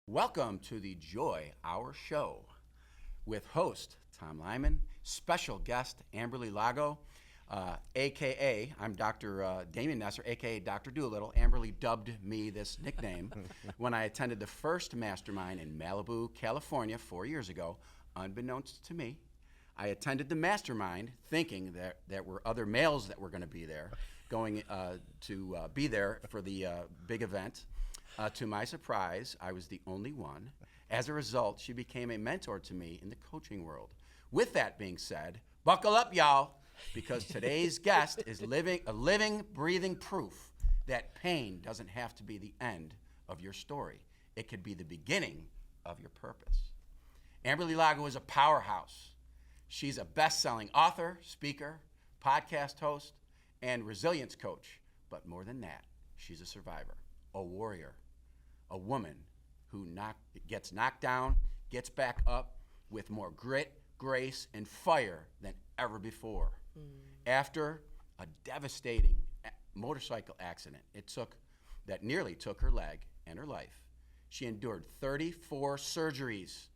Welcome to the Joy Hour Show with host Tom Lyman, special guest Amberly Lago, a.k.a. I'm Dr. Damien Nesser, a.k.a. Dr. Doolittle. Amberly dubbed me this nickname when I attended the first mastermind in Malibu, California 4 years ago. Unbeknownst to me, I attended the mastermind thinking that there were other males that were going to be there, going to be there for the big event. To my surprise, I was the only one. As a result, she became a mentor to me in the coaching world. With that being said, buckle up, y'all, because today's guest is living, breathing proof that pain doesn't have to be the end of your story. It could be the beginning of your purpose. Amberly Lago is a powerhouse. She's a best-selling author, speaker, podcast host, and resilience coach. But more than that, she's a survivor, a warrior, a woman who gets knocked down, gets back up with more grit, grace, and fire than ever before. After a devastating motorcycle accident that nearly took her leg and her life, she endured 34 surgeries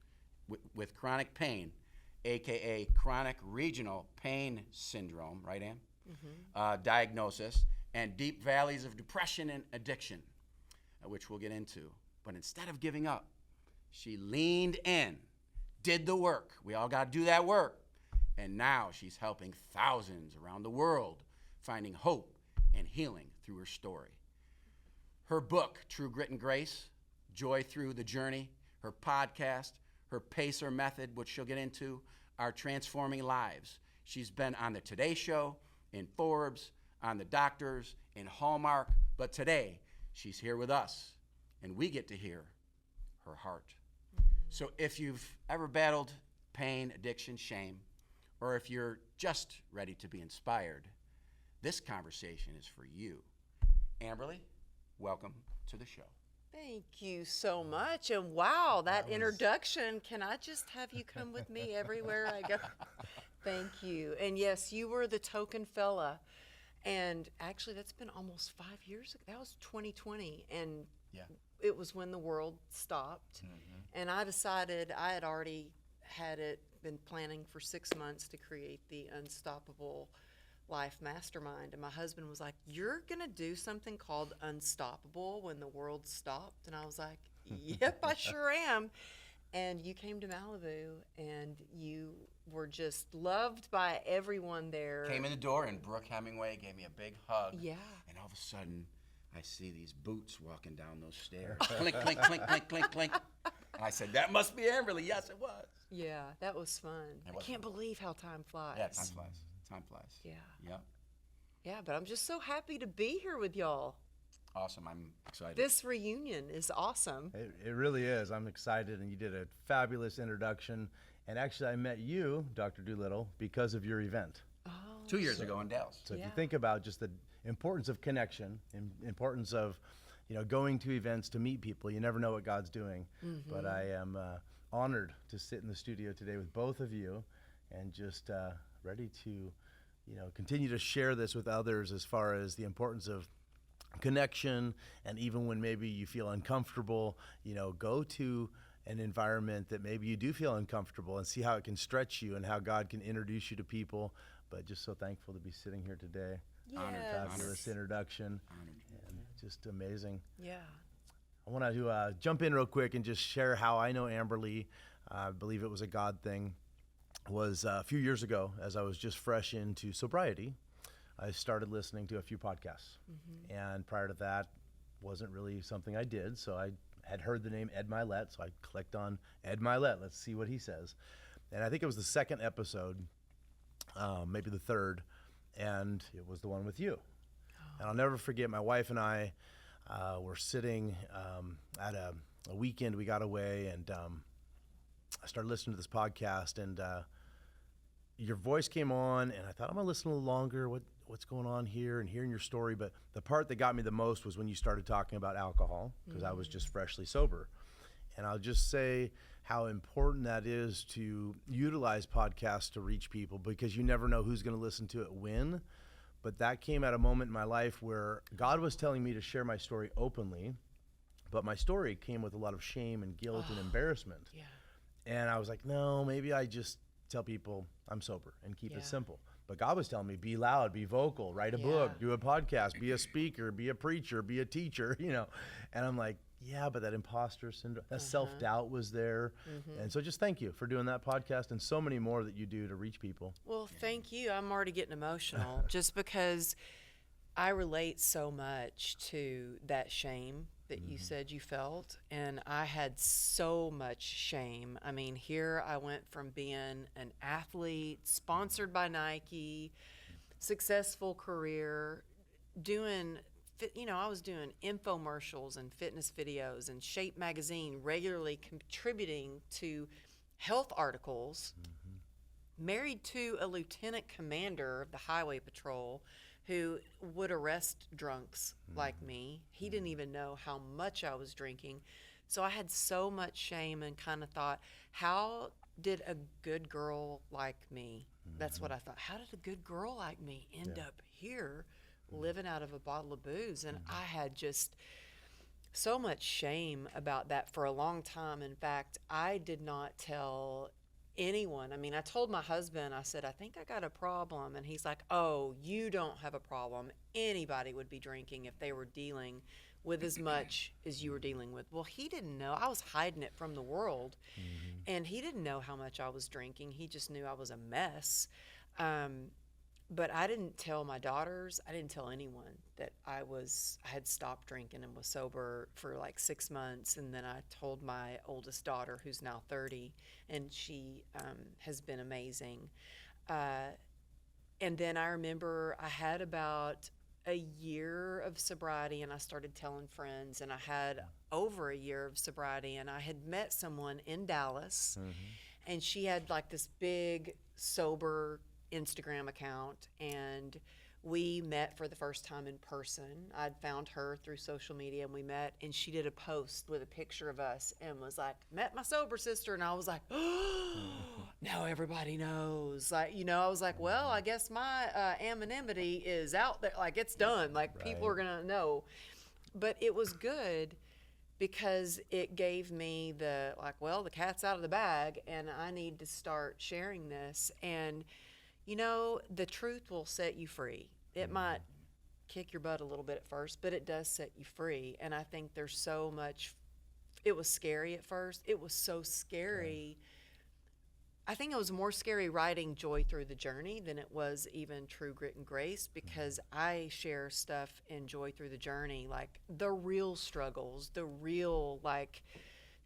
with chronic pain, aka chronic regional pain syndrome, right, Am? Diagnosis, and deep valleys of depression and addiction, which we'll get into. But instead of giving up, she leaned in, did the work. We all got to do that work. And now she's helping thousands around the world finding hope and healing through her story. Her book, True Grit and Grace, Joy Through the Journey, her podcast, her Pacer Method, which she'll get into, are transforming lives. She's been on the Today Show, in Forbes, on the Doctors, in Hallmark, but today she's here with us, and we get to hear her heart. So if you've ever battled pain, addiction, shame, or if you're just ready to be inspired, this conversation is for you. Amberly, welcome to the show. Thank you so much. And wow, that introduction. Can I just have you come with me everywhere I go? Thank you. And yes, you were the token fella. And actually, that's been almost 5 years ago. That was 2020. And it was when the world stopped. And I decided I had already been planning for 6 months to create the Unstoppable Life Mastermind. And my husband was like, "You're going to do something called Unstoppable when the world stopped?" And I was like, "Yep, I sure am." And you came to Malibu, and you were just loved by everyone there. Came in the door, and Brooke Hemingway gave me a big hug. Yeah. And all of a sudden, I see these boots walking down those stairs. Clink, clink, clink, clink, clink, clink. And I said, "That must be Amberly." Yes, it was. Yeah, that was fun. I can't believe how time flies. Yeah, time flies. Time flies. Yeah. Yep. Yeah, but I'm just so happy to be here with y'all. Awesome. I'm excited. This reunion is awesome. It really is. I'm excited, and you did a fabulous introduction. And actually, I met you, Dr. Doolittle, because of your event. Oh. 2 years ago in Dallas. So if you think about just the importance of connection, and importance of, going to events to meet people, you never know what God's doing. But I am honored to sit in the studio today with both of you, and just ready to, continue to share this with others as far as the importance of connection. And even when maybe you feel uncomfortable, go to an environment that maybe you do feel uncomfortable, and see how it can stretch you and how God can introduce you to people. But just so thankful to be sitting here today. Yes. Fabulous introduction. And just amazing. Yeah. I want to jump in real quick and just share how I know Amberly. I believe it was a God thing. Was a few years ago, as I was just fresh into sobriety, I started listening to a few podcasts. And prior to that, wasn't really something I did. So I had heard the name Ed Mylett, so I clicked on Ed Mylett. Let's see what he says. And I think it was the second episode, maybe the third, and it was the one with you. And I'll never forget, my wife and I were sitting at a weekend. We got away, and I started listening to this podcast, and your voice came on, and I thought, I'm going to listen a little longer. What's going on here, and hearing your story. But the part that got me the most was when you started talking about alcohol, because I was just freshly sober. And I'll just say how important that is to utilize podcasts to reach people, because you never know who's going to listen to it when. But that came at a moment in my life where God was telling me to share my story openly, but my story came with a lot of shame and guilt and embarrassment. Yeah. And I was like, no, maybe I just tell people I'm sober and keep it simple. But God was telling me, be loud, be vocal, write a book, do a podcast, be a speaker, be a preacher, be a teacher, you know. And I'm like, yeah, but that imposter syndrome, that self-doubt was there. And so just thank you for doing that podcast and so many more that you do to reach people. Well, thank you. I'm already getting emotional just because I relate so much to that shame that you said you felt. And I had so much shame. I mean, here I went from being an athlete, sponsored by Nike, successful career, doing, I was doing infomercials and fitness videos and Shape magazine, regularly contributing to health articles, married to a lieutenant commander of the highway patrol who would arrest drunks like me. He didn't even know how much I was drinking. So I had so much shame and kind of thought, how did a good girl like me, that's what I thought, how did a good girl like me end up here living out of a bottle of booze? And I had just so much shame about that for a long time. In fact, I did not tell anyone. I mean, I told my husband, I said, I think I got a problem. And he's like, oh, you don't have a problem. Anybody would be drinking if they were dealing with as much as you were dealing with. Well, he didn't know. I was hiding it from the world. And he didn't know how much I was drinking. He just knew I was a mess. But I didn't tell my daughters, I didn't tell anyone that I had stopped drinking and was sober for like 6 months. And then I told my oldest daughter, who's now 30, and she has been amazing. And then I remember I had about a year of sobriety, and I started telling friends, and I had over a year of sobriety, and I had met someone in Dallas, and she had like this big sober Instagram account, and we met for the first time in person. I'd found her through social media, and we met, and she did a post with a picture of us and was like, met my sober sister. And I was like, oh, now everybody knows. Like, I was like, well, I guess my anonymity is out there. Like, it's done. Like, people are going to know. But it was good because it gave me the cat's out of the bag, and I need to start sharing this. And the truth will set you free. It might kick your butt a little bit at first, but it does set you free. And I think there's so much, it was scary at first. It was so scary. I think it was more scary writing Joy Through the Journey than it was even True Grit and Grace, because I share stuff in Joy Through the Journey, like the real struggles, the real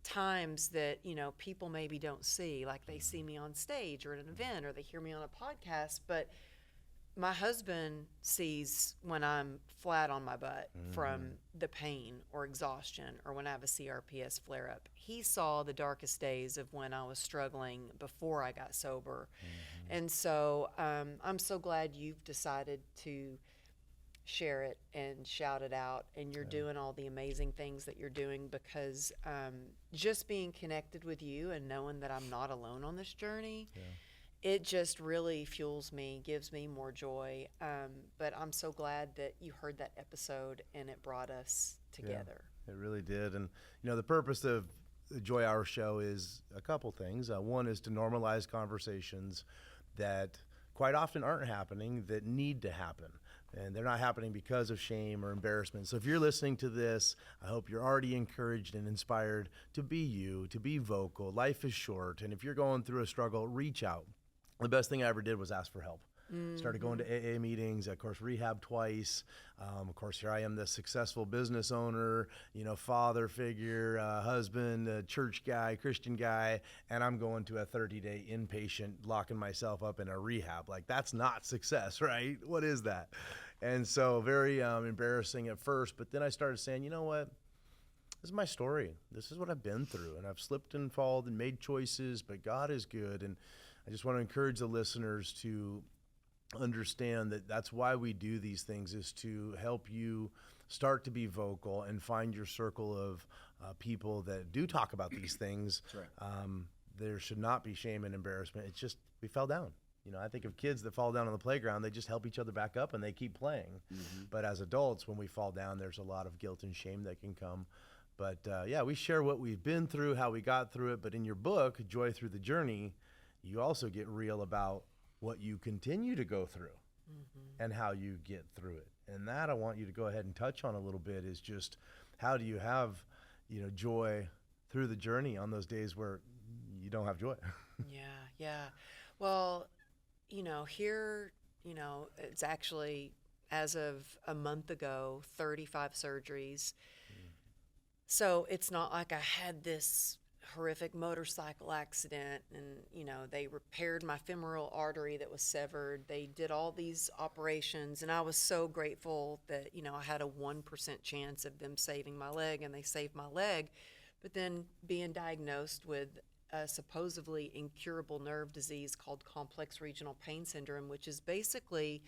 times that people maybe don't see, like they see me on stage or at an event, or they hear me on a podcast, but my husband sees when I'm flat on my butt from the pain or exhaustion, or when I have a CRPS flare up. He saw the darkest days of when I was struggling before I got sober. And so I'm so glad you've decided to share it and shout it out, and you're doing all the amazing things that you're doing, because just being connected with you and knowing that I'm not alone on this journey, it just really fuels me, gives me more joy. But I'm so glad that you heard that episode and it brought us together. It really did. And the purpose of the Joy Hour show is a couple things. One is to normalize conversations that quite often aren't happening, that need to happen. And they're not happening because of shame or embarrassment. So if you're listening to this, I hope you're already encouraged and inspired to be you, to be vocal. Life is short. And if you're going through a struggle, reach out. The best thing I ever did was ask for help. Started going to AA meetings, of course, rehab twice. Of course, here I am, the successful business owner, father figure, husband, church guy, Christian guy, and I'm going to a 30-day inpatient, locking myself up in a rehab. Like, that's not success, right? What is that? And so very embarrassing at first, but then I started saying, you know what? This is my story. This is what I've been through, and I've slipped and fallen and made choices, but God is good. And I just want to encourage the listeners to understand that that's why we do these things, is to help you start to be vocal and find your circle of people that do talk about these things. That's right. There should not be shame and embarrassment. It's just, we fell down. I think of kids that fall down on the playground, they just help each other back up and they keep playing. But as adults, when we fall down, there's a lot of guilt and shame that can come. But yeah, we share what we've been through, how we got through it. But in your book, Joy Through the Journey, you also get real about what you continue to go through and how you get through it. And that I want you to go ahead and touch on a little bit, is just how do you have, joy through the journey on those days where you don't have joy? Yeah. Well, here, it's actually, as of a month ago, 35 surgeries. So it's not like I had this horrific motorcycle accident and, they repaired my femoral artery that was severed. They did all these operations, and I was so grateful that, I had a 1% chance of them saving my leg, and they saved my leg. But then being diagnosed with a supposedly incurable nerve disease called complex regional pain syndrome, which is basically,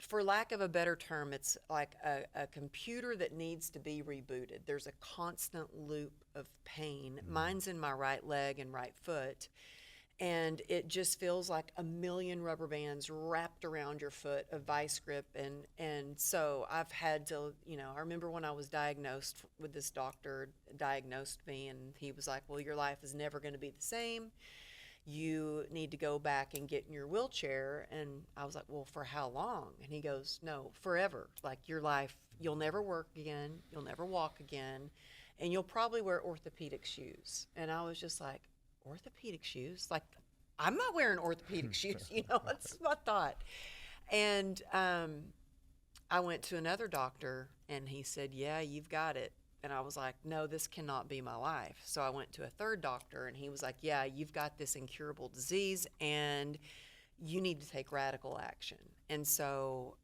for lack of a better term, it's like a computer that needs to be rebooted. There's a constant loop of pain. Mine's in my right leg and right foot, and it just feels like a million rubber bands wrapped around your foot, a vice grip. And so I've had to, I remember when I was diagnosed with this doctor, diagnosed me, and he was like, well, your life is never going to be the same. You need to go back and get in your wheelchair. And I was like, well, for how long? And he goes, no, forever. Like, your life, you'll never work again, you'll never walk again, and you'll probably wear orthopedic shoes. And I was just like, orthopedic shoes? Like, I'm not wearing orthopedic shoes, that's my thought. And I went to another doctor, and he said, yeah, you've got it. And I was like, no, this cannot be my life. So I went to a third doctor, and he was like, yeah, you've got this incurable disease, and you need to take radical action. And so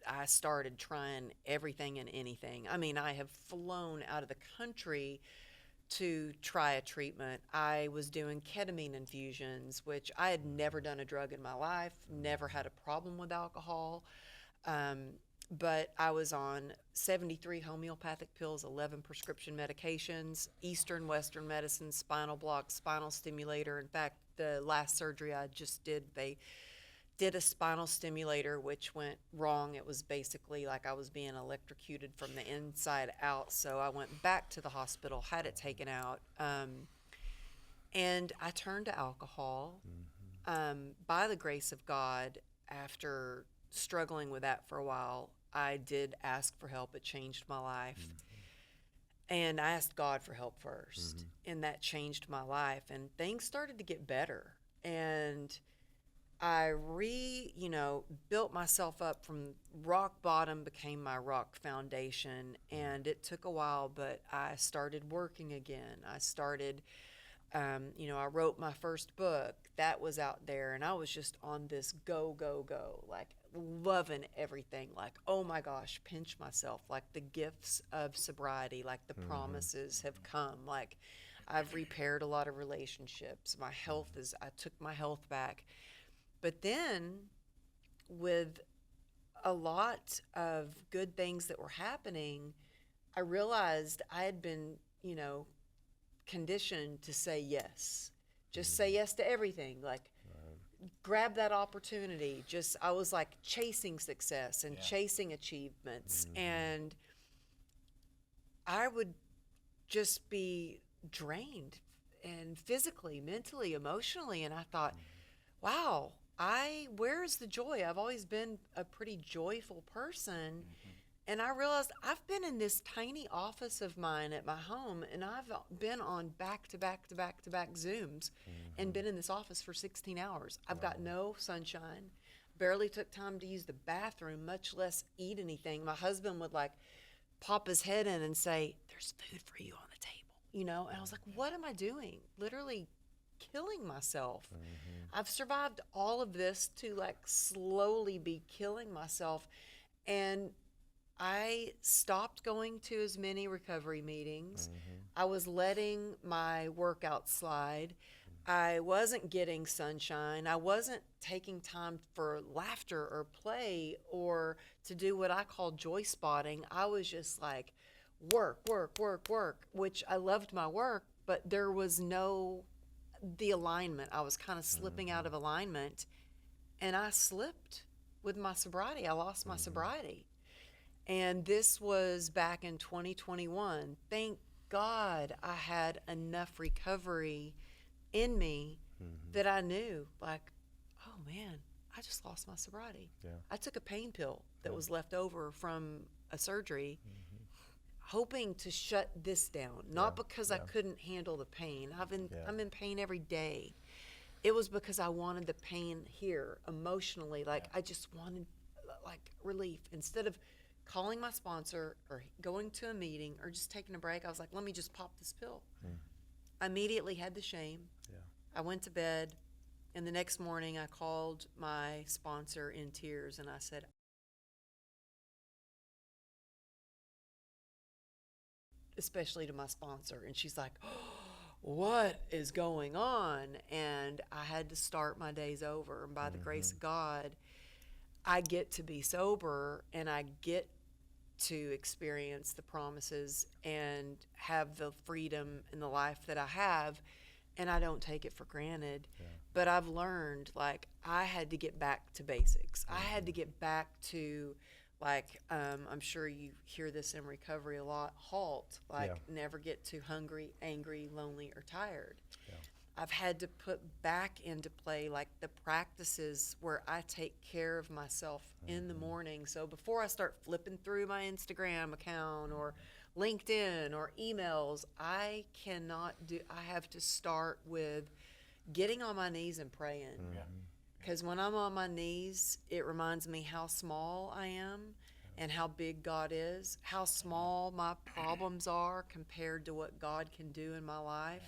I started trying everything and anything. I mean, I have flown out of the country to try a treatment. I was doing ketamine infusions, which I had never done a drug in my life, never had a problem with alcohol. But I was on 73 homeopathic pills, 11 prescription medications, Eastern, Western medicine, spinal block, spinal stimulator. In fact, the last surgery I just did, they did a spinal stimulator, which went wrong. It was basically like I was being electrocuted from the inside out. So I went back to the hospital, had it taken out, and I turned to alcohol. By the grace of God, after struggling with that for a while, I did ask for help. It changed my life. And I asked God for help first, and that changed my life, and things started to get better. And I built myself up from rock bottom, became my rock foundation, and it took a while, but I started working again. I started, I wrote my first book. That was out there, and I was just on this go, like loving everything, like, oh my gosh, pinch myself, like the gifts of sobriety, like the promises have come, like I've repaired a lot of relationships. My health I took my health back. But then, with a lot of good things that were happening, I realized I had been, conditioned to say yes. Just say yes to everything. Like, grab that opportunity. I was like chasing success and chasing achievements. And I would just be drained, and physically, mentally, emotionally. And I thought, wow, where's the joy? I've always been a pretty joyful person. And I realized I've been in this tiny office of mine at my home, and I've been on back-to-back Zooms and been in this office for 16 hours. I've got no sunshine, barely took time to use the bathroom, much less eat anything. My husband would like pop his head in and say, there's food for you on the table, And I was like, what am I doing? Literally killing myself. I've survived all of this to like slowly be killing myself. And I stopped going to as many recovery meetings. I was letting my workout slide. I wasn't getting sunshine. I wasn't taking time for laughter or play or to do what I call joy spotting. I was just like work, which I loved my work, but there was no the alignment. I was kind of slipping out of alignment, and I slipped with my sobriety. I lost my sobriety. And this was back in 2021. Thank God I had enough recovery in me that I knew, like, oh man, I just lost my sobriety. Yeah. I took a pain pill that was left over from a surgery, hoping to shut this down, not because I couldn't handle the pain. I'm in pain every day. It was because I wanted the pain here emotionally. Like I just wanted like relief. Instead of calling my sponsor or going to a meeting or just taking a break, I was like, let me just pop this pill. I immediately had the shame. I went to bed, and the next morning I called my sponsor in tears, and I said, especially to my sponsor, and she's like, what is going on? And I had to start my days over, and by the grace of God, I get to be sober, and I get to experience the promises and have the freedom in the life that I have, and I don't take it for granted. But I've learned, like, I had to get back to basics. I had to get back to, like, I'm sure you hear this in recovery a lot, halt, like never get too hungry, angry, lonely, or tired. I've had to put back into play like the practices where I take care of myself in the morning. So before I start flipping through my Instagram account or LinkedIn or emails, I have to start with getting on my knees and praying. Because when I'm on my knees, it reminds me how small I am and how big God is, how small my problems are compared to what God can do in my life.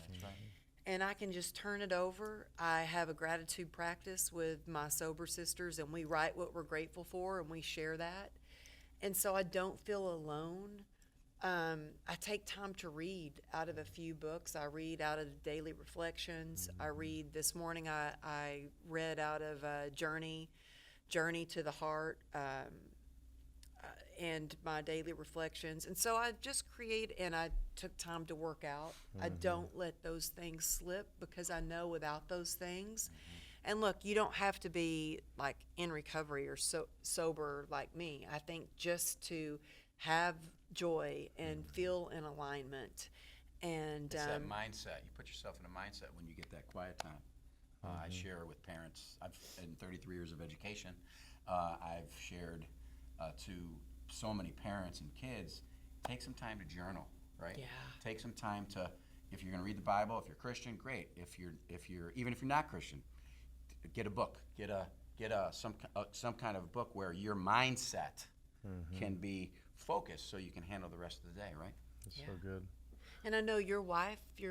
And I can just turn it over. I have a gratitude practice with my sober sisters, and we write what we're grateful for, and we share that. And so I don't feel alone. I take time to read out of a few books. I read out of the Daily Reflections. I read this morning. I read out of Journey to the Heart, and my Daily Reflections. And so I just and I took time to work out. I don't let those things slip because I know without those things. And look, you don't have to be like in recovery or sober like me. I think just to have joy and feel in alignment. And it's that mindset. You put yourself in a mindset when you get that quiet time. I share with parents. In 33 years of education, I've shared to so many parents and kids, take some time to journal, right? Yeah. Take some time to, if you're going to read the Bible, if you're Christian, great. Even if you're not Christian, get a book, get some kind of book where your mindset can be focused, so you can handle the rest of the day, right? That's so good. And I know your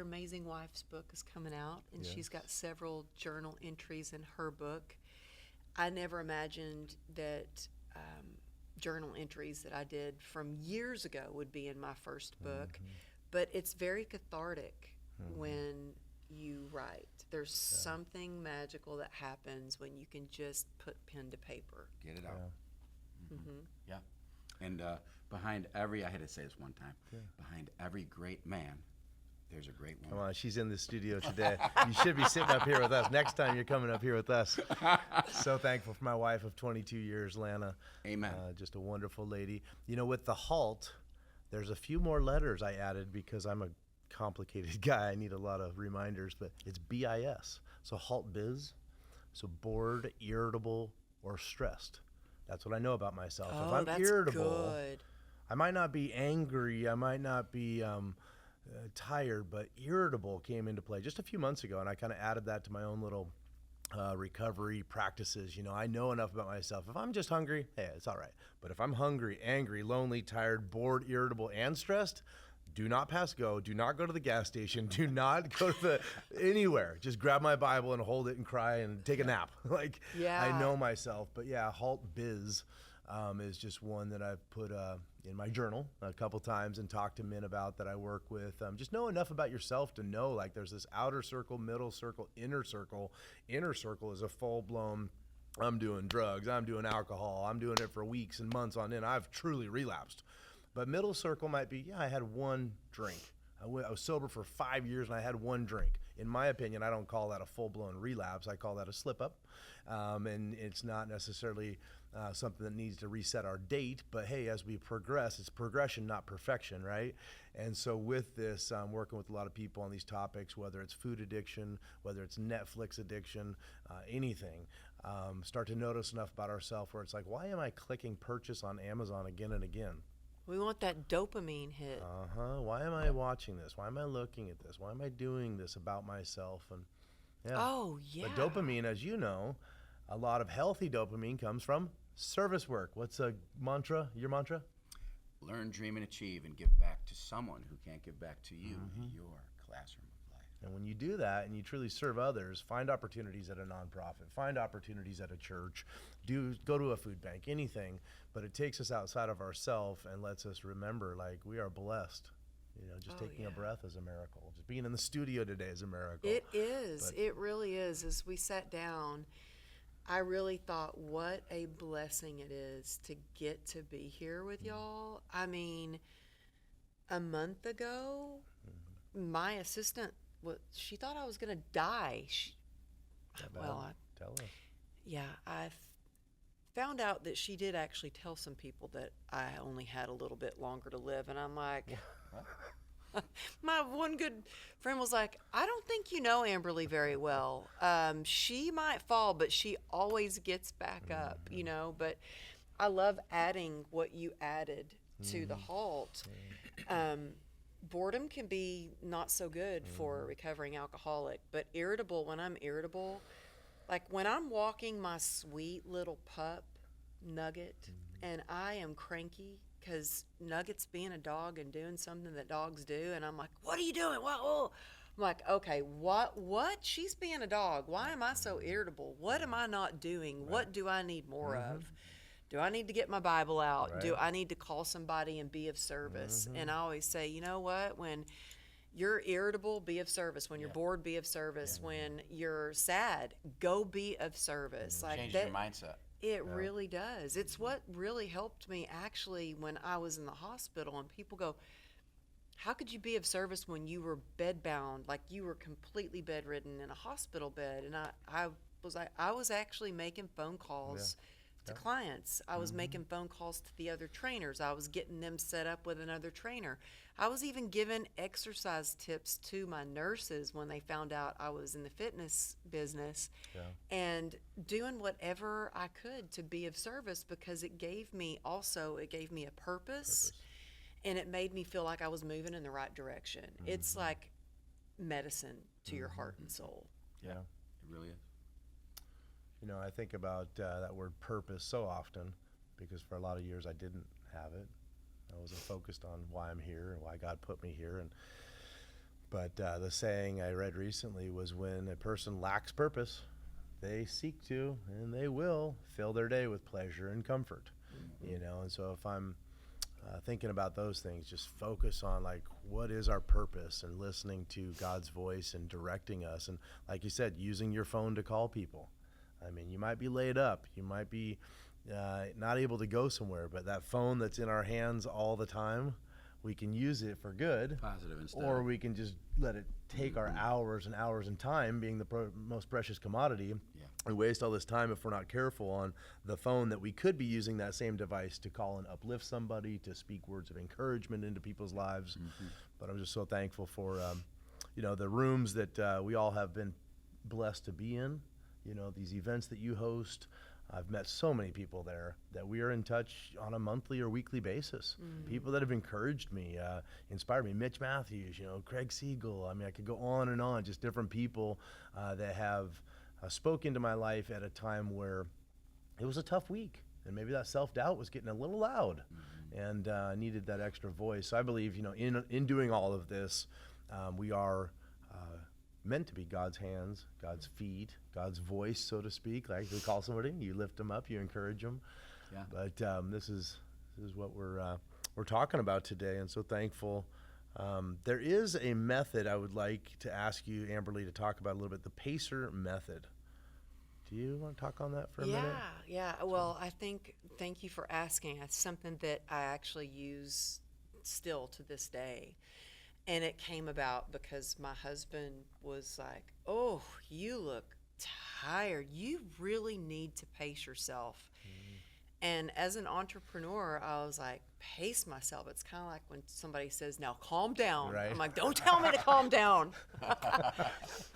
amazing wife's book is coming out, and she's got several journal entries in her book. I never imagined that journal entries that I did from years ago would be in my first book, but it's very cathartic when you write. There's something magical that happens when you can just put pen to paper. Get it out. Yeah. And behind every, I had to say this one time, behind every great man, there's a great woman. Come on, she's in the studio today. You should be sitting up here with us. Next time you're coming up here with us. So thankful for my wife of 22 years, Lana. Amen. Just a wonderful lady. You know, with the HALT, there's a few more letters I added because I'm a complicated guy. I need a lot of reminders, but it's BIS. So HALT biz. So bored, irritable, or stressed. That's what I know about myself. Oh, if I'm that's irritable, good. I might not be angry. I might not be tired, but irritable came into play just a few months ago, and I kind of added that to my own little recovery practices. You know, I know enough about myself. If I'm just hungry, hey, it's all right. But if I'm hungry, angry, lonely, tired, bored, irritable, and stressed, do not pass go. Do not go to the gas station. Do not go to anywhere. Just grab my Bible and hold it and cry and take a nap. I know myself. But yeah, HALT biz is just one that I've put in my journal a couple times and talked to men about that I work with. Just know enough about yourself to know, like, there's this outer circle, middle circle, inner circle. Inner circle is a full-blown, I'm doing drugs, I'm doing alcohol, I'm doing it for weeks and months on end. I've truly relapsed. But middle circle might be, I had one drink. I was sober for 5 years and I had one drink. In my opinion, I don't call that a full-blown relapse. I call that a slip-up. And it's not necessarily something that needs to reset our date. But hey, as we progress, it's progression, not perfection, right? And so with this, I'm working with a lot of people on these topics, whether it's food addiction, whether it's Netflix addiction, anything. Start to notice enough about ourselves where it's like, why am I clicking purchase on Amazon again and again? We want that dopamine hit. Why am I watching this? Why am I looking at this? Why am I doing this about myself? And yeah. Oh, yeah. But dopamine, as you know, a lot of healthy dopamine comes from service work. What's a mantra? Your mantra? Learn, dream, and achieve, and give back to someone who can't give back to you in your classroom of life. And when you do that and you truly serve others, find opportunities at a nonprofit, find opportunities at a church, go to a food bank, anything, but it takes us outside of ourselves and lets us remember, like, we are blessed. You know, just taking a breath is a miracle. Just being in the studio today is a miracle. It is. It really is. As we sat down, I really thought what a blessing it is to get to be here with y'all. I mean, a month ago, my assistant, she thought I was going to die. Tell us. Yeah, I found out that she did actually tell some people that I only had a little bit longer to live. And I'm like, my one good friend was like, I don't think you know Amberly very well. She might fall, but she always gets back up, you know. But I love adding what you added to the halt. Boredom can be not so good for a recovering alcoholic, but when I'm irritable, like when I'm walking my sweet little pup, Nugget, and I am cranky because Nugget's being a dog and doing something that dogs do, and I'm like, what are you doing? What? Oh. I'm like, okay, what? She's being a dog. Why am I so irritable? What am I not doing? Right. What do I need more of? Do I need to get my Bible out? Right. Do I need to call somebody and be of service? And I always say, you know what? When you're irritable, be of service. When you're bored, be of service. When you're sad, go be of service. Like Change that, your mindset. It really does. It's what really helped me actually when I was in the hospital, and people go, how could you be of service when you were bedbound, like you were completely bedridden in a hospital bed? And I was actually making phone calls to clients. I was making phone calls to the other trainers. I was getting them set up with another trainer. I was even giving exercise tips to my nurses when they found out I was in the fitness business, and doing whatever I could to be of service, because it gave me a purpose. And it made me feel like I was moving in the right direction. It's like medicine to your heart and soul. Yeah, it really is. You know, I think about that word purpose so often because for a lot of years I didn't have it. I wasn't focused on why I'm here and why God put me here. But the saying I read recently was, when a person lacks purpose, they seek to and they will fill their day with pleasure and comfort. You know, and so if I'm thinking about those things, just focus on, like, what is our purpose, and listening to God's voice and directing us. And like you said, using your phone to call people. I mean, you might be laid up, you might be not able to go somewhere, but that phone that's in our hands all the time, we can use it for good, positive instead, or we can just let it take our hours and hours in time, being the most precious commodity. We waste all this time if we're not careful on the phone that we could be using that same device to call and uplift somebody, to speak words of encouragement into people's lives. But I'm just so thankful for you know, the rooms that we all have been blessed to be in. You know, these events that you host, I've met so many people there that we are in touch on a monthly or weekly basis. People that have encouraged me, inspired me. Mitch Matthews, you know, Craig Siegel. I mean, I could go on and on, just different people that have spoke into my life at a time where it was a tough week. And maybe that self-doubt was getting a little loud and needed that extra voice. So I believe, you know, in doing all of this, we are meant to be God's hands, God's feet, God's voice, so to speak. Like we call somebody, you lift them up, you encourage them. Yeah. But this is what we're talking about today, and so thankful. There is a method I would like to ask you, Amberly, to talk about a little bit, the PACER method. Do you want to talk on that for a minute? Yeah. Well, thank you for asking. It's something that I actually use still to this day. And it came about because my husband was like, "Oh, you look tired. You really need to pace yourself." And as an entrepreneur, I was like, pace myself. It's kind of like when somebody says, "Now calm down." Right. I'm like, "Don't tell me to calm down."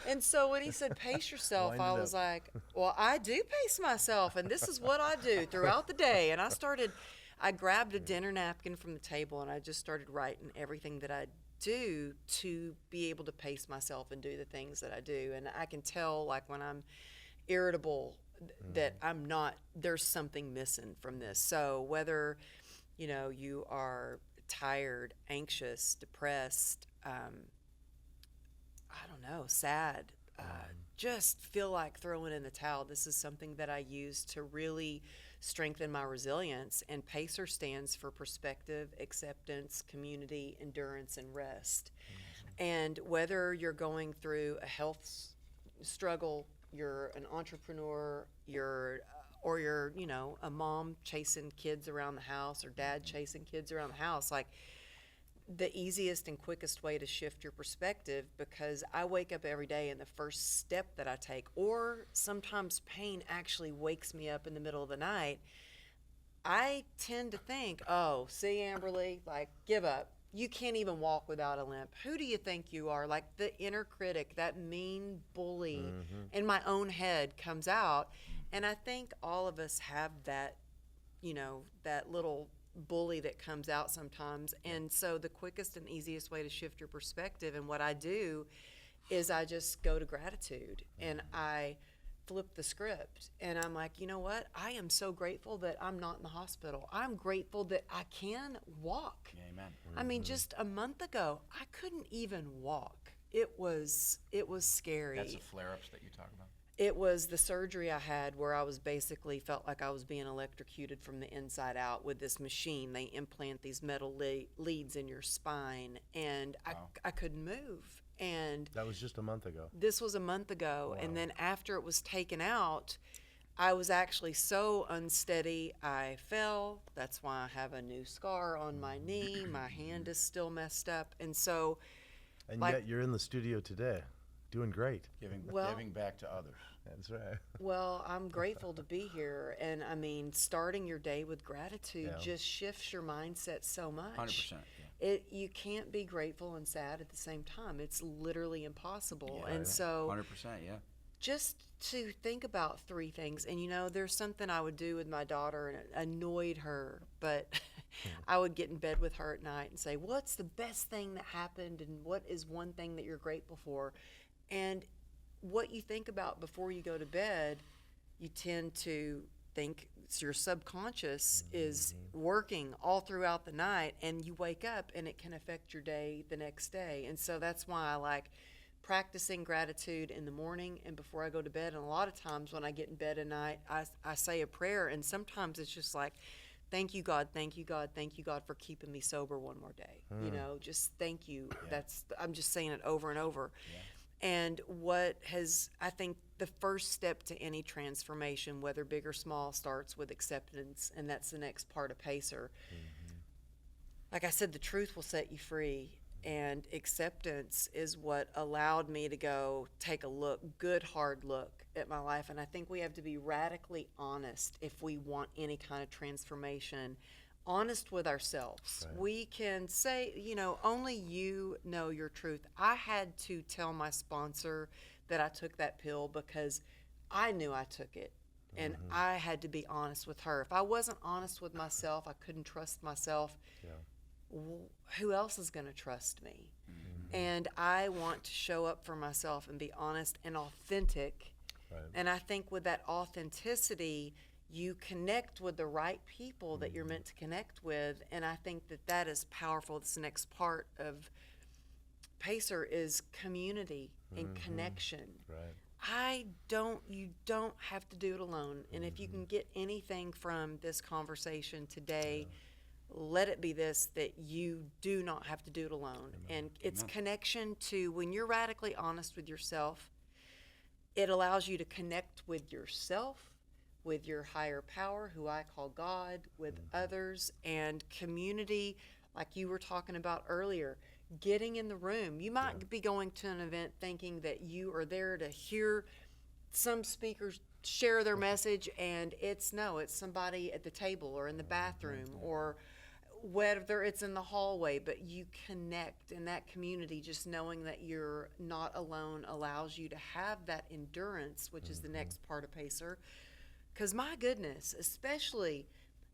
And so when he said, "Pace yourself," Wind I it was up. like, "Well, I do pace myself, and this is what I do throughout the day." And I grabbed a dinner napkin from the table, and I just started writing everything that I do to be able to pace myself and do the things that I do. And I can tell, like, when I'm irritable, that I'm not, there's something missing from this. So whether, you are tired, anxious, depressed, I don't know, sad, just feel like throwing in the towel, this is something that I use to really strengthen my resilience. And PACER stands for perspective, acceptance, community, endurance, and rest. And whether you're going through a health struggle, you're an entrepreneur, or you're, a mom chasing kids around the house, or dad chasing kids around the house, like, the easiest and quickest way to shift your perspective, because I wake up every day and the first step that I take, or sometimes pain actually wakes me up in the middle of the night, I tend to think, "Oh, see, Amberly, like, give up. You can't even walk without a limp. Who do you think you are?" Like, the inner critic, that mean bully in my own head comes out. And I think all of us have that, that little bully that comes out sometimes. And so the quickest and easiest way to shift your perspective, and what I do, is I just go to gratitude and I flip the script, and I'm like, you know what? I am so grateful that I'm not in the hospital. I'm grateful that I can walk. Yeah, amen. I mean, just a month ago, I couldn't even walk. It was scary. That's the flare-ups that you talk about. It was the surgery I had where I was basically felt like I was being electrocuted from the inside out with this machine. They implant these metal leads in your spine, and Wow. I couldn't move. And That was just a month ago. this was a month ago. Wow. And then after it was taken out, I was actually so unsteady, I fell. That's why I have a new scar on my knee. My hand is still messed up. And so, And like- yet you're in the studio today, doing great. Well- Giving back to others. That's right. well, I'm grateful to be here. And I mean, starting your day with gratitude Yeah. just shifts your mindset so much. 100%. Yeah. You can't be grateful and sad at the same time. It's literally impossible. Yeah, And so 100%. Yeah. just to think about three things. And there's something I would do with my daughter, and it annoyed her, but I would get in bed with her at night and say, "What's the best thing that happened, and what is one thing that you're grateful for?" And what you think about before you go to bed, you tend to think your subconscious is working all throughout the night, and you wake up and it can affect your day the next day. And so that's why I like practicing gratitude in the morning and before I go to bed. And a lot of times when I get in bed at night, I say a prayer, and sometimes it's just like, "Thank you, God, thank you, God, thank you, God, for keeping me sober one more day." Just thank you. I'm just saying it over and over. And I think the first step to any transformation, whether big or small, starts with acceptance, and that's the next part of PACER. Like I said, the truth will set you free, and acceptance is what allowed me to go take a good hard look at my life. And I think we have to be radically honest if we want any kind of transformation. Honest with ourselves. Right. We can say, only you know your truth. I had to tell my sponsor that I took that pill because I knew I took it, and I had to be honest with her. If I wasn't honest with myself, I couldn't trust myself. Yeah. Who else is going to trust me? And I want to show up for myself and be honest and authentic. Right. And I think with that authenticity, you connect with the right people that you're meant to connect with. And I think that is powerful. This next part of PACER is community and connection. Right. You don't have to do it alone. And if you can get anything from this conversation today, let it be this, that you do not have to do it alone. And it's connection to, when you're radically honest with yourself, it allows you to connect with yourself, with your higher power, who I call God, with others, and community, like you were talking about earlier. getting in the room. You might be going to an event thinking that you are there to hear some speakers share their message, and it's somebody at the table or in the bathroom or whether it's in the hallway, but you connect in that community. Just knowing that you're not alone allows you to have that endurance, which is the next part of Pacer. Because my goodness, especially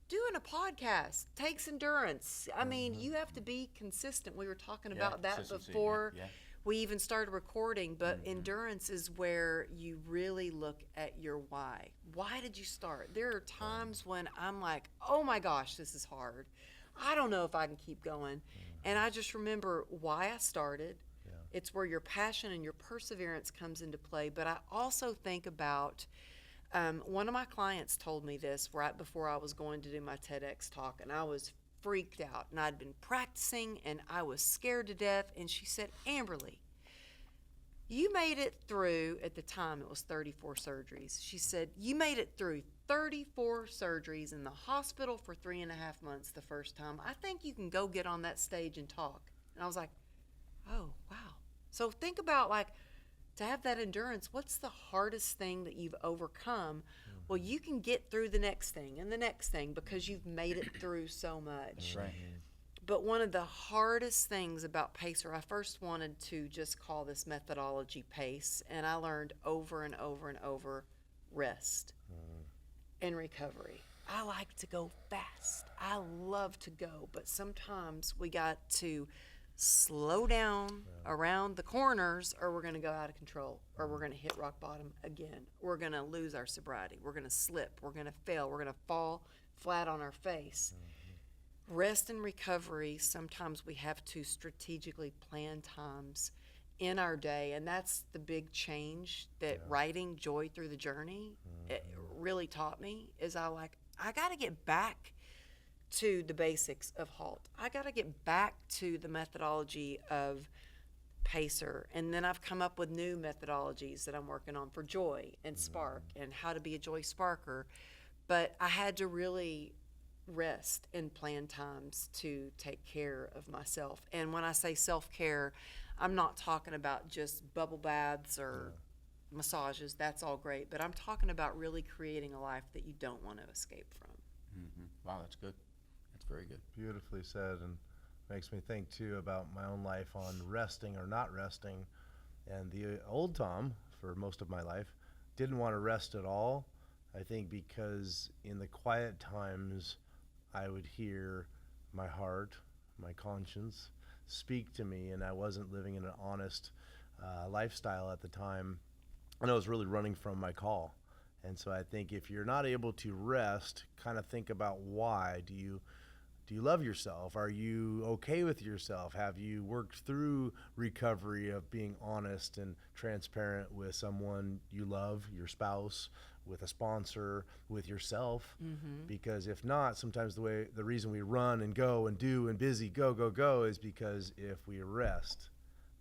doing a podcast takes endurance. I mean, you have to be consistent. We were talking about that before we even started recording, but endurance is where you really look at your why. Why did you start? There are times when I'm like, oh my gosh, this is hard. I don't know if I can keep going. And I just remember why I started. It's where your passion and your perseverance comes into play. But I also think about, one of my clients told me this right before I was going to do my TEDx talk, and I was freaked out, and I'd been practicing and I was scared to death. And she said, Amberly, you made it through, at the time it was 34 surgeries. She said, you made it through 34 surgeries in the hospital for 3.5 months the first time. I think you can go get on that stage and talk. And I was like, oh, wow. So think about, like, to have that endurance, what's the hardest thing that you've overcome? Well, you can get through the next thing and the next thing because you've made it through so much. Right. But one of the hardest things about Pacer, I first wanted to just call this methodology PACE, and I learned over and over and over, rest and recovery. I like to go fast. I love to go, but sometimes we got to slow down around the corners, or we're going to go out of control, or we're going to hit rock bottom again. We're going to lose our sobriety. We're going to slip. We're going to fail. We're going to fall flat on our face. Rest and recovery, sometimes we have to strategically plan times in our day, and that's the big change that writing Joy Through the Journey it really taught me. Is I got to get back to the basics of HALT. I got to get back to the methodology of Pacer, and then I've come up with new methodologies that I'm working on for Joy and Spark and how to be a Joy Sparker. But I had to really rest and plan times to take care of myself. And when I say self-care, I'm not talking about just bubble baths or massages. That's all great. But I'm talking about really creating a life that you don't want to escape from. Wow, that's good. That's very good. Beautifully said, and makes me think too about my own life on resting or not resting. And the old Tom, for most of my life, didn't want to rest at all. I think because in the quiet times, I would hear my heart, my conscience speak to me, and I wasn't living in an honest lifestyle at the time, and I was really running from my call. And so I think if you're not able to rest, kind of think about why. Do you love yourself? Are you okay with yourself? Have you worked through recovery of being honest and transparent with someone you love, your spouse, with a sponsor, with yourself? Because if not, sometimes the reason we run and go and do and busy, go is because if we rest,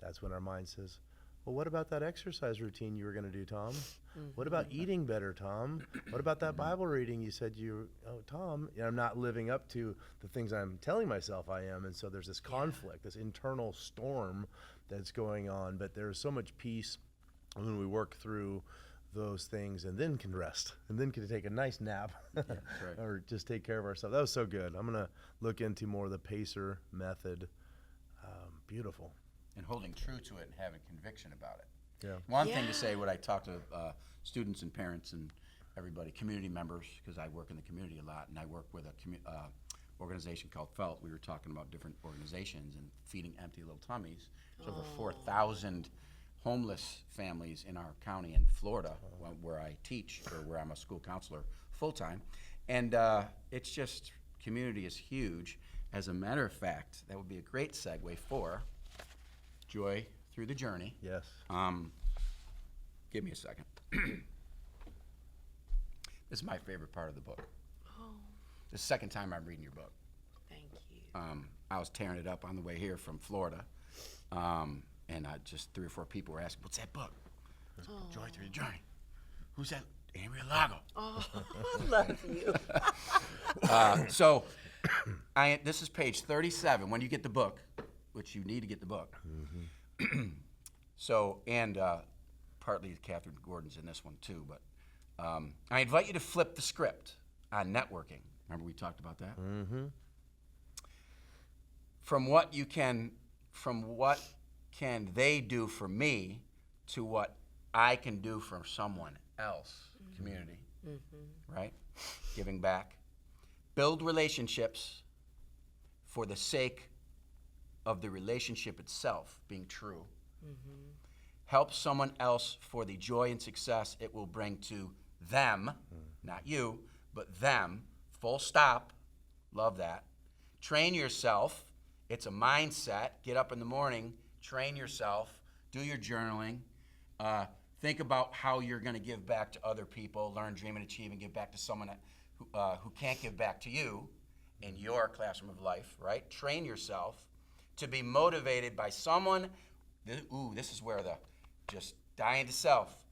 that's when our mind says, well, what about that exercise routine you were going to do, Tom? What about eating better, Tom? What about that Bible reading you said Tom, I'm not living up to the things I'm telling myself I am. And so there's this conflict, this internal storm that's going on. But there's so much peace when we work through those things and then can rest and then can take a nice nap or just take care of ourselves. That was so good. I'm going to look into more of the Pacer method. Beautiful. And holding true to it and having conviction about it. Yeah. One thing to say, when I talk to students and parents and everybody, community members, because I work in the community a lot, and I work with a organization called Felt. We were talking about different organizations and feeding empty little tummies. So over 4,000 homeless families in our county in Florida, where I teach, or where I'm a school counselor full-time. And it's just, community is huge. As a matter of fact, that would be a great segue for Joy Through the Journey. Yes. Give me a second. This is my favorite part of the book. Oh, The second time I'm reading your book. thank you. I was tearing it up on the way here from Florida, and just 3 or 4 people were asking, "What's that book?" It was Joy Through the Journey. Who's that? Amberly Lago. Oh, I love you. So, this is page 37. When you get the book, which you need to get the book. So, and partly Catherine Gordon's in this one too, but I invite you to flip the script on networking. Remember we talked about that? From what can they do for me to what I can do for someone else, community, right? Giving back. Build relationships for the sake of the relationship itself being true. Help someone else for the joy and success it will bring to them, not you, but them, full stop. Love that. Train yourself. It's a mindset. Get up in the morning, train yourself, do your journaling, think about how you're going to give back to other people, learn, dream, and achieve, and give back to someone who can't give back to you in your classroom of life, right? Train yourself to be motivated by someone, this is where the just dying to self,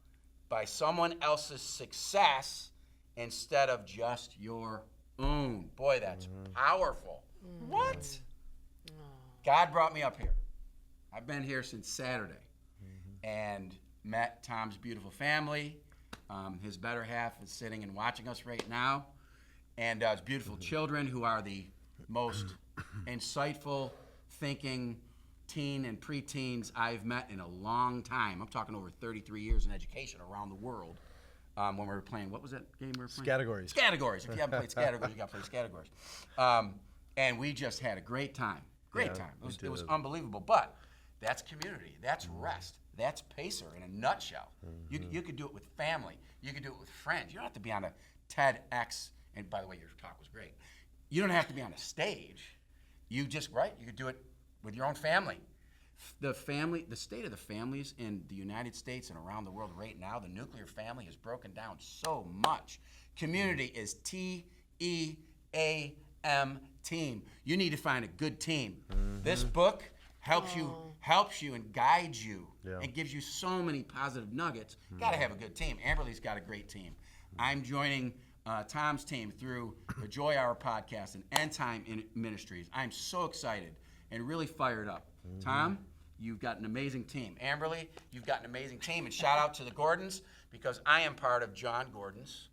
by someone else's success instead of just your own. Boy, that's powerful. What? God brought me up here. I've been here since Saturday and met Tom's beautiful family. His better half is sitting and watching us right now. And his beautiful children, who are the most insightful, thinking teen and preteens I've met in a long time. I'm talking over 33 years in education around the world. When we were playing, what was that game we were playing? Categories. Categories. If you haven't played categories, you got to play categories. And we just had a great time. Great time. It was unbelievable. But that's community. That's rest. That's Pacer in a nutshell. You could do it with family. You could do it with friends. You don't have to be on a TEDx. And by the way, your talk was great. You don't have to be on a stage. You could do it with your own family. The state of the families in the United States and around the world right now, the nuclear family is broken down so much. Community is TEAM, team. You need to find a good team. This book helps you and guides you and gives you so many positive nuggets. Got to have a good team. Amberly's got a great team. I'm joining Tom's team through the Joy Hour podcast and End Time Ministries. I'm so excited and really fired up. Tom, you've got an amazing team. Amberly, you've got an amazing team. And shout out to the Gordons, because I am part of John Gordon's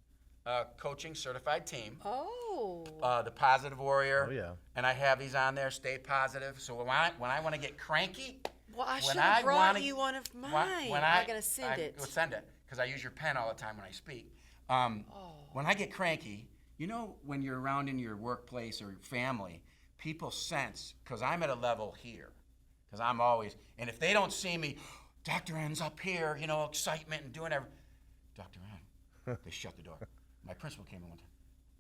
coaching certified team. The Positive Warrior. Oh, yeah. And I have these on there, Stay Positive. So when I want to get cranky, Well, I should have brought you one of mine. I'm going to send it. We'll send it, because I use your pen all the time when I speak. When I get cranky, you know, when you're around in your workplace or family, people sense, because I'm at a level here, because I'm always, and if they don't see me, Dr. N's up here, you know, excitement and doing everything. Dr. N, they shut the door. My principal came in one time.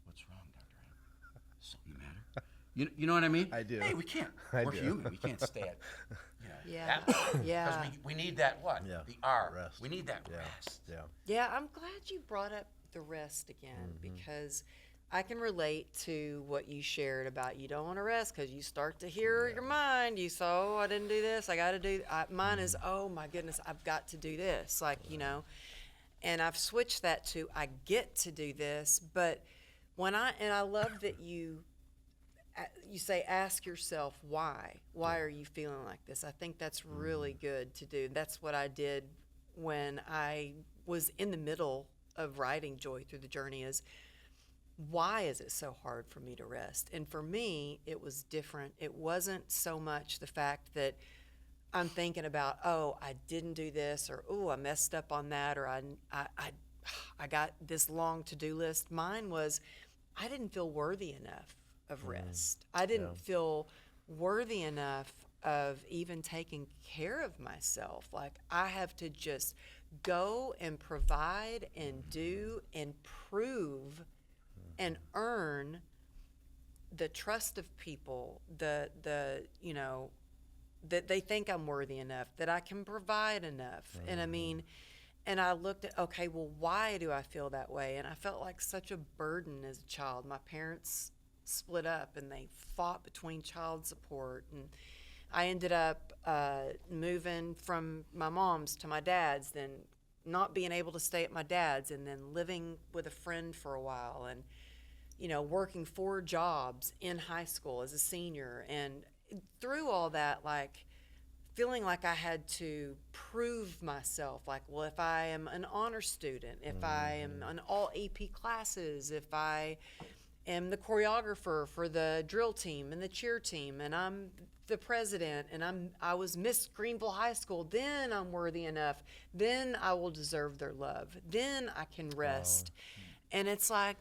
What's wrong, Dr. N? Something the matter? You know what I mean? I do. Hey, we can't. We're human. We can't stay at, because we need that what? Yeah. The R. Rest. We need that rest. Yeah, I'm glad you brought up the rest again, because I can relate to what you shared about you don't want to rest because you start to hear your mind. You say, oh, I didn't do this. I got to do mine is, oh, my goodness, I've got to do this. Like, you know, and I've switched that to I get to do this. But I love that you say, ask yourself why. Why are you feeling like this? I think that's really good to do. That's what I did when I was in the middle of writing Joy Through the Journey is, why is it so hard for me to rest? And for me, it was different. It wasn't so much the fact that I'm thinking about, oh, I didn't do this, or oh, I messed up on that, or I got this long to-do list. Mine was, I didn't feel worthy enough of rest. I didn't feel worthy enough of even taking care of myself. Like, I have to just go and provide and do and prove and earn the trust of people, the you know, that they think I'm worthy enough, that I can provide enough. And I mean, and I looked at, okay, well, why do I feel that way? And I felt like such a burden as a child. My parents split up and they fought between child support, and I ended up moving from my mom's to my dad's, then not being able to stay at my dad's, and then living with a friend for a while, and you know, working 4 jobs in high school as a senior, and through all that, like feeling like I had to prove myself, like, well, if I am an honor student, if I am on all AP classes, if I am the choreographer for the drill team and the cheer team, and I'm the president, and I was Miss Greenville High School, then I'm worthy enough, then I will deserve their love, then I can rest. And it's like,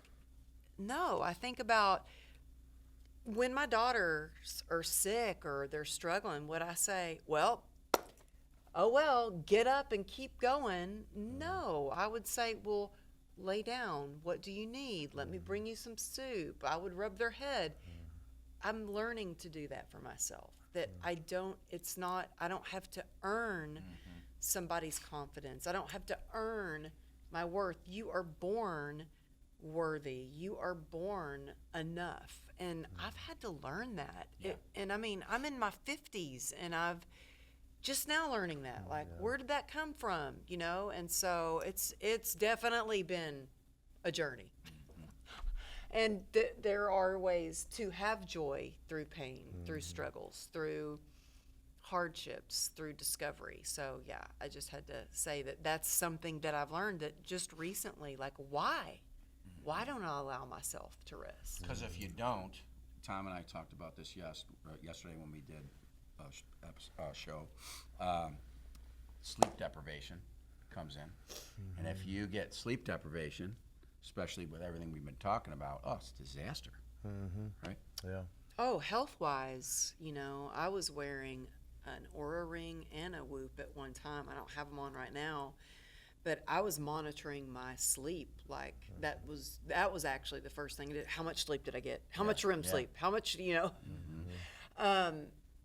no, I think about when my daughters are sick or they're struggling, would I say, well, oh well, get up and keep going? No, I would say, well, lay down. What do you need? Let me bring you some soup. I would rub their head. I'm learning to do that for myself. That I don't have to earn somebody's confidence. I don't have to earn my worth. You are born worthy. You are born enough. And I've had to learn that. And I mean, I'm in my 50s and I've just now learning that. Like, where did that come from? You know? And so it's definitely been a journey. And there are ways to have joy through pain, through struggles, through hardships, through discovery. So yeah, I just had to say that that's something that I've learned that just recently, like, why don't I allow myself to rest? Because if you don't, Tom and I talked about this yesterday when we did a show. Sleep deprivation comes in, and if you get sleep deprivation, especially with everything we've been talking about, it's disaster, right? Yeah. Oh, health-wise, you know, I was wearing an Oura Ring and a Whoop at one time. I don't have them on right now. But I was monitoring my sleep. Like, that was actually the first thing. How much sleep did I get? How much REM sleep? How much, you know?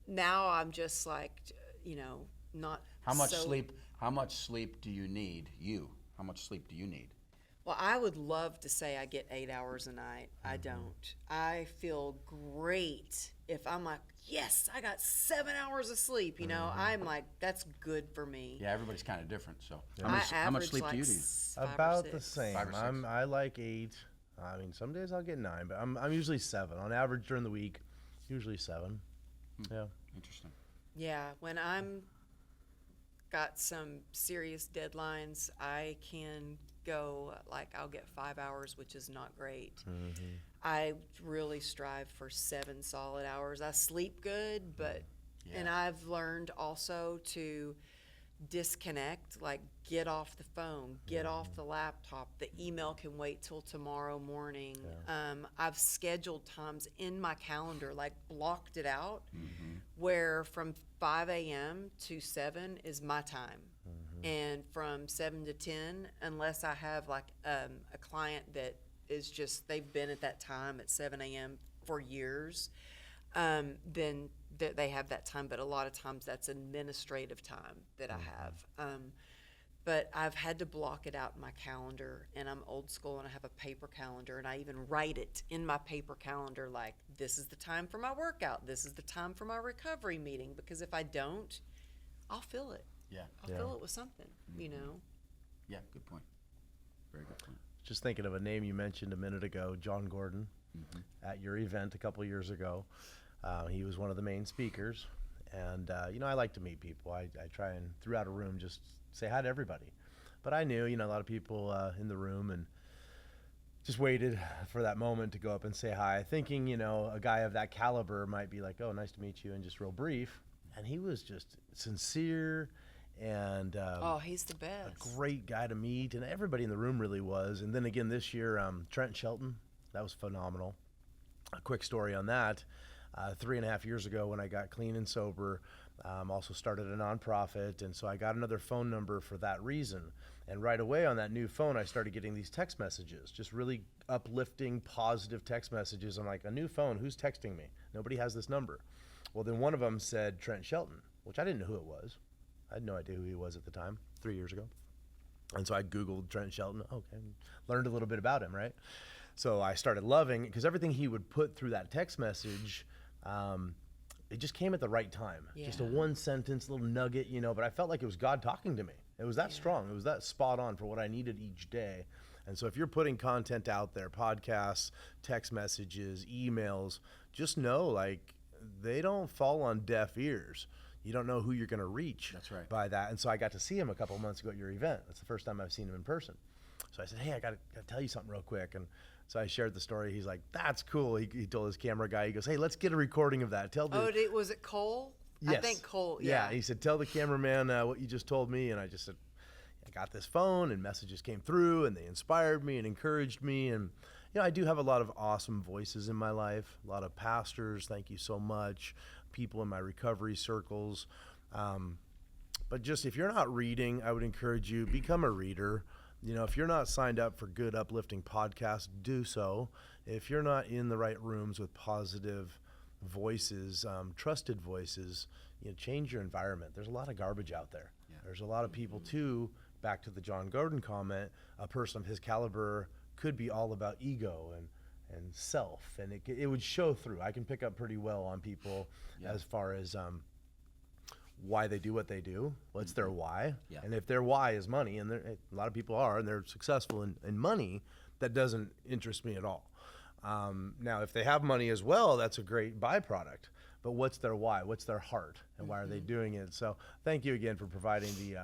Now I'm just like, you know, not How much so, sleep? How much sleep do you need? How much sleep do you need? Well, I would love to say I get 8 hours a night. I don't. I feel great if I'm like, yes, I got 7 hours of sleep. You know, I'm like, that's good for me. Yeah, everybody's kind of different. So How much sleep do you need? About the same. 5 or 6. I like 8. I mean, some days I'll get 9, but I'm usually 7 on average during the week. Usually 7. Yeah. Interesting. Yeah, when I'm got some serious deadlines, I can go, like, I'll get 5 hours, which is not great. I really strive for 7 solid hours. I sleep good, but and I've learned also to disconnect, like get off the phone, get off the laptop. The email can wait till tomorrow morning. I've scheduled times in my calendar, like blocked it out, where from 5 a.m. to 7 is my time. And from 7 to 10, unless I have like a client that is just, they've been at that time at 7 a.m. for years, then they have that time. But a lot of times that's administrative time that I have. But I've had to block it out in my calendar, and I'm old school, and I have a paper calendar, and I even write it in my paper calendar, like, this is the time for my workout, this is the time for my recovery meeting, because if I don't, I'll feel it. Yeah. I'll fill it with something, you know? Yeah, good point. Very good point. Just thinking of a name you mentioned a minute ago, John Gordon, at your event a couple years ago. He was one of the main speakers. And, you know, I like to meet people. I try and, throughout a room, just say hi to everybody. But I knew, you know, a lot of people in the room, and just waited for that moment to go up and say hi, thinking, you know, a guy of that caliber might be like, oh, nice to meet you, and just real brief. And he was just sincere and he's the best. a great guy to meet, and everybody in the room really was. And then again this year, Trent Shelton, that was phenomenal. A quick story on that. 3.5 years ago, when I got clean and sober, also started a nonprofit, and so I got another phone number for that reason. And right away on that new phone, I started getting these text messages, just really uplifting, positive text messages. I'm like, a new phone, who's texting me? Nobody has this number. Well, then one of them said Trent Shelton, which I didn't know who it was. I had no idea who he was at the time, 3 years ago. And so I Googled Trent Shelton, okay, learned a little bit about him, right? So I started loving, because everything he would put through that text message, it just came at the right time. Just a one sentence, little nugget, you know, but I felt like it was God talking to me. It was that strong. It was that spot on for what I needed each day. And so if you're putting content out there, podcasts, text messages, emails, just know, like, they don't fall on deaf ears. You don't know who you're going to reach. That's right. By that. And so I got to see him a couple of months ago at your event. That's the first time I've seen him in person. So I said, hey, I got to tell you something real quick. And so I shared the story. He's like, that's cool. He told his camera guy, he goes, hey, let's get a recording of that. Tell the Was it Cole? Yes. I think Cole, yeah. He said, tell the cameraman what you just told me. And I just said, I got this phone, and messages came through, and they inspired me and encouraged me. And, I do have a lot of awesome voices in my life, a lot of pastors, thank you so much, people in my recovery circles. But just if you're not reading, I would encourage you, become a reader. If you're not signed up for good, uplifting podcasts, do so. If you're not in the right rooms with positive voices, trusted voices, change your environment. There's a lot of garbage out there. Yeah. There's a lot of people too, back to the John Gordon comment, a person of his caliber could be all about ego and self, and it would show through. I can pick up pretty well on people as far as why they do what they do, what's their why, and if their why is money, and a lot of people are, and they're successful in money, that doesn't interest me at all. Now, if they have money as well, that's a great byproduct. But what's their why? What's their heart? And why are they doing it? So thank you again for providing the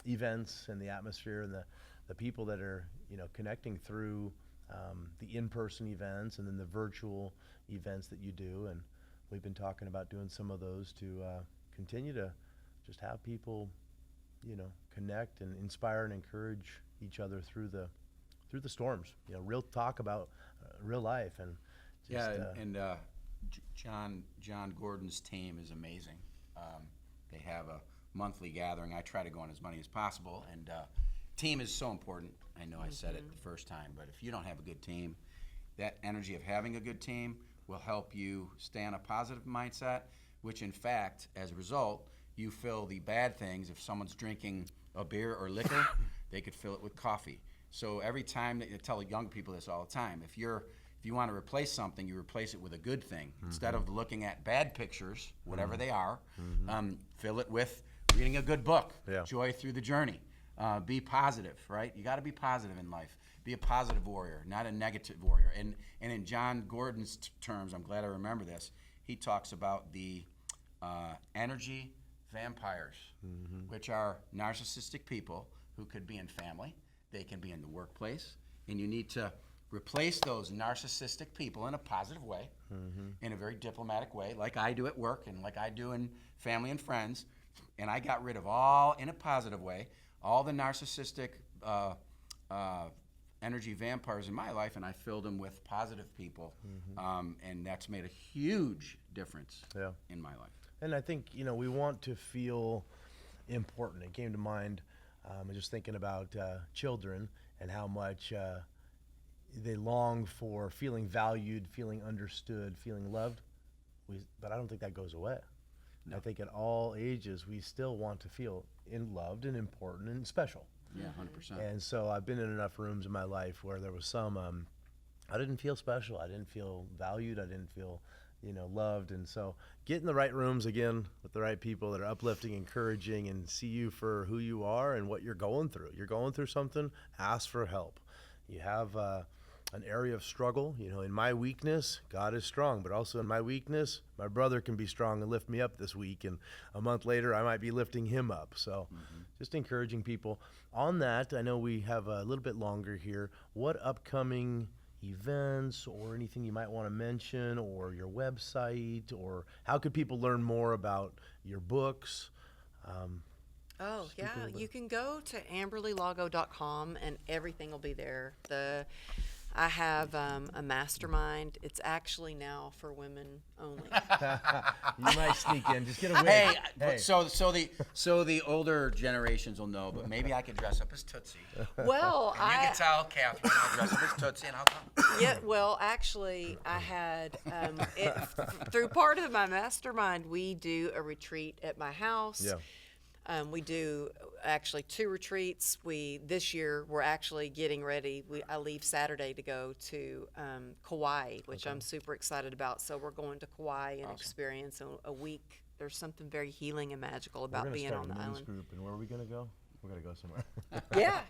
events and the atmosphere and the people that are connecting through the in-person events and then the virtual events that you do. And we've been talking about doing some of those to continue to just have people connect and inspire and encourage each other through the storms. Real talk about real life. And just, John Gordon's team is amazing. They have a monthly gathering. I try to go on as many as possible, and team is so important. I know I said it the first time, but if you don't have a good team, that energy of having a good team will help you stay on a positive mindset, which in fact, as a result, you fill the bad things. If someone's drinking a beer or liquor, they could fill it with coffee. So every time, I tell young people this all the time, if you want to replace something, you replace it with a good thing. Instead of looking at bad pictures, whatever they are, fill it with reading a good book, joy through the journey. Be positive, right? You got to be positive in life. Be a positive warrior, not a negative warrior. And in John Gordon's terms, I'm glad I remember this, he talks about the energy vampires, which are narcissistic people who could be in family, they can be in the workplace, and you need to replace those narcissistic people in a positive way, in a very diplomatic way, like I do at work and like I do in family and friends. And I got rid of in a positive way, all the narcissistic energy vampires in my life, and I filled them with positive people. And that's made a huge difference in my life. And I think, we want to feel important. It came to mind, just thinking about children and how much they long for feeling valued, feeling understood, feeling loved. But I don't think that goes away. No. I think at all ages, we still want to feel loved and important and special. Yeah, 100%. And so I've been in enough rooms in my life where there was some, I didn't feel special. I didn't feel valued. I didn't feel, loved. And so get in the right rooms again with the right people that are uplifting, encouraging, and see you for who you are and what you're going through. You're going through something, ask for help. You have an area of struggle. In my weakness, God is strong, but also in my weakness, my brother can be strong and lift me up this week. And a month later, I might be lifting him up. So just encouraging people. On that, I know we have a little bit longer here. What upcoming events or anything you might want to mention, or your website, or how could people learn more about your books? You can go to amberlylago.com and everything will be there. I have a mastermind. It's actually now for women only. You might sneak in. Just get a wig. Hey. So the older generations will know, but maybe I could dress up as Tootsie. Well, and you can tell Catherine I'll dress up as Tootsie and I'll come. Yeah, well, actually, I had, through part of my mastermind, we do a retreat at my house. Yeah. We do actually 2 retreats. This year we're actually getting ready. I leave Saturday to go to Kauai, which I'm super excited about. So we're going to Kauai and experience a week. There's something very healing and magical about being on the island. Group, and where are we going to go? We're going to go somewhere. Yeah.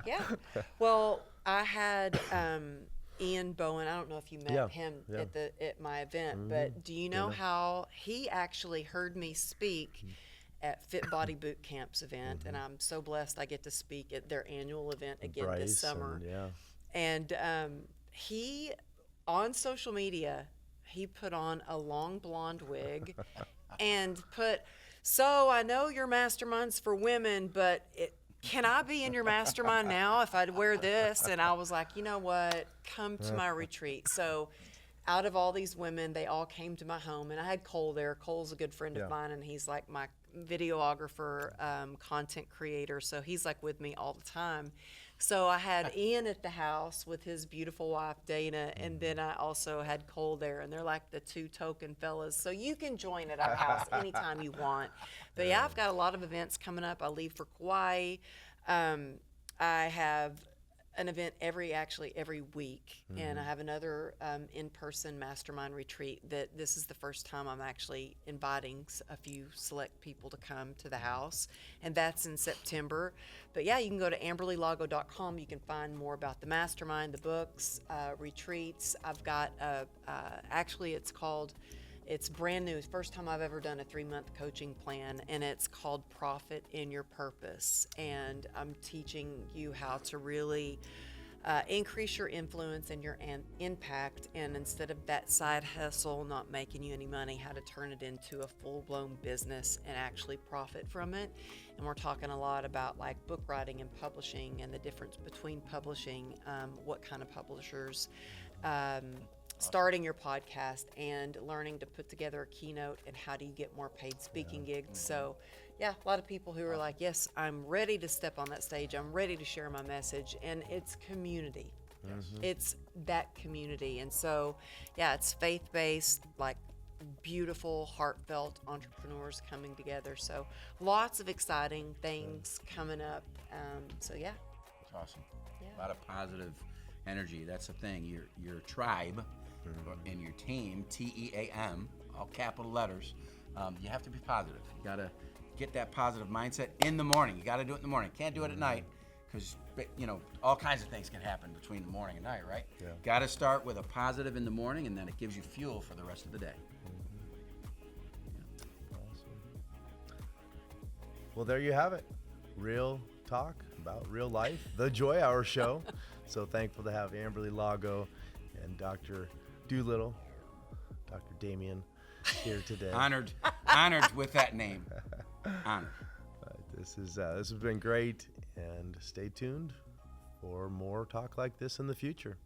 Well, I had Ian Bowen. I don't know if you met Yeah, him yeah. at my event, but do you know how he actually heard me speak at Fit Body Boot Camp's event? And I'm so blessed I get to speak at their annual event again this Bryce summer. and And he, on social media, he put on a long blonde wig and put, so I know your mastermind's for women, but can I be in your mastermind now if I'd wear this? And I was like, you know what? Come to my retreat. So out of all these women, they all came to my home, and I had Cole there. Cole's a good friend Yeah. of mine, and he's like my videographer, content creator. So he's like with me all the time. So I had Ian at the house with his beautiful wife, Dana, and then I also had Cole there, and they're like the two token fellas. So you can join at our house anytime you want. But yeah, I've got a lot of events coming up. I leave for Kauai. I have an event every week, and I have another in-person mastermind retreat that this is the first time I'm actually inviting a few select people to come to the house, and that's in September. But yeah, you can go to amberlylago.com. You can find more about the mastermind, the books, retreats. I've got actually it's brand new. It's the first time I've ever done a 3-month coaching plan, and it's called Profit in Your Purpose. And I'm teaching you how to really increase your influence and your impact, and instead of that side hustle not making you any money, how to turn it into a full-blown business and actually profit from it. And we're talking a lot about like book writing and publishing and the difference between publishing, what kind of publishers, starting your podcast, and learning to put together a keynote, and how do you get more paid speaking gigs. So yeah, a lot of people who are like, yes, I'm ready to step on that stage, I'm ready to share my message, and it's community. It's that community. And so yeah, it's faith-based, like beautiful, heartfelt entrepreneurs coming together. So lots of exciting things coming up. So yeah. It's awesome. Yeah. A lot of positive energy. That's the thing. Your tribe and your team, TEAM, all capital letters. You have to be positive. You got to get that positive mindset in the morning. You got to do it in the morning. Can't do it at night, because all kinds of things can happen between the morning and night, right? Yeah. Got to start with a positive in the morning, and then it gives you fuel for the rest of the day. Awesome. Well, there you have it. Real talk about real life, the Joy Hour Show. So thankful to have Amberly Lago and Dr. Doolittle, Dr. Damien, here today. Honored with that name. Honored. This has been great, and stay tuned for more talk like this in the future.